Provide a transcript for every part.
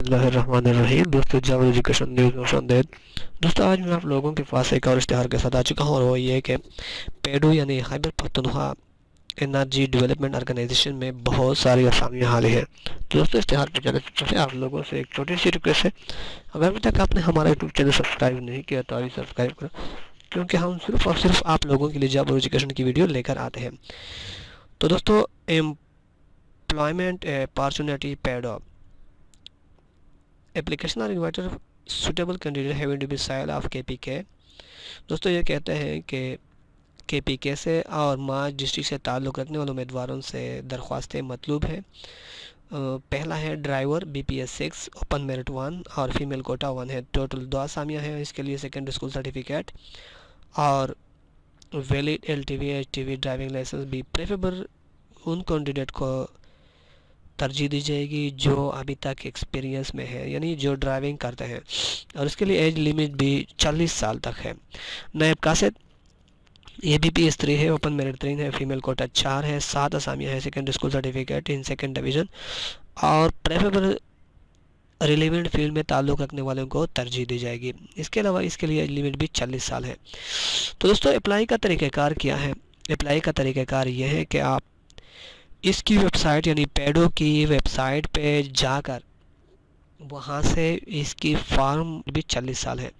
बिस्मिल्लाहिर्रहमानिर्रहीम। दोस्तों, जावा education news में खुशामदीद। दोस्तों, आज मैं आप लोगों के पास एक और इश्तिहार के साथ आ चुका हूँ और वो ये कि पेडू यानी Khyber Pakhtunkhwa energy development organization में बहुत सारी असामियाँ हाल हैं। तो दोस्तों, इश्तिहार पे जाने से पहले आप लोगों से एक छोटी सी रिक्वेस्ट है, अगर अभी तक आपने हमारा यूट्यूब चैनल सब्सक्राइब नहीं किया तो अभी सब्सक्राइब करो, क्योंकि हम सिर्फ और सिर्फ आप लोगों के लिए जावा एजुकेशन की वीडियो लेकर आते हैं। तो दोस्तों, employment opportunity PEDO application are invited suitable candidate having to be साइल ऑफ केपीके। दोस्तों, ये कहते हैं कि केपीके से और मार्च डिस्ट्रिक्ट से ताल्लुक़ रखने वाले उम्मीदवारों से दरख्वास्तें मतलूब हैं। पहला है ड्राइवर BPS 6 ओपन मेरिट 1 और फीमेल कोटा 1 है। टोटल 2 आसामियाँ हैं इसके लिए। सेकेंडरी स्कूल सर्टिफिकेट और valid LTV HTV driving licence भी प्रेफरेबल उन कैंडिडेट को तरजीह दी जाएगी जो अभी तक एक्सपीरियंस में है, यानी जो ड्राइविंग करते हैं, और इसके लिए एज लिमिट भी 40 साल तक है। नायब कासिद ये BPS 3 है, ओपन मेरिट 3 है, फीमेल कोटा 4 है, 7 असामियाँ है। Secondary school certificate in second division और प्रेफरेबल रिलेवेंट फील्ड में ताल्लुक़ रखने वालों को तरजीह दी जाएगी। इसके अलावा इसके लिए एज लिमिट भी 40 साल है। तो दोस्तों, अप्लाई का तरीक़ाकार क्या है? अप्लाई का तरीक़ाकार यह है कि आप इसकी वेबसाइट यानी पेडो की वेबसाइट पे जाकर वहाँ से इसकी फॉर्म भी 40 साल है।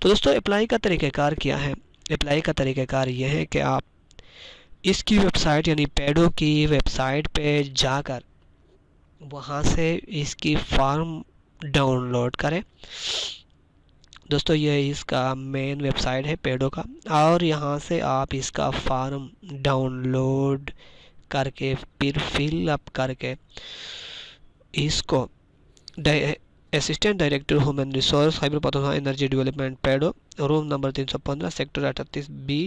तो दोस्तों, अप्लाई का तरीक़ाकार क्या है? अप्लाई का तरीक़ाकार यह है कि आप इसकी वेबसाइट यानी पेडो की वेबसाइट पे जाकर वहाँ से इसकी फॉर्म डाउनलोड करें। दोस्तों, ये इसका मेन वेबसाइट है पेडो का, और यहाँ से आप इसका फॉर्म डाउनलोड करके फिर फिल अप करके इसको assistant director human resource Khyber Pakhtunkhwa energy development PEDO, room number 315 sector 38B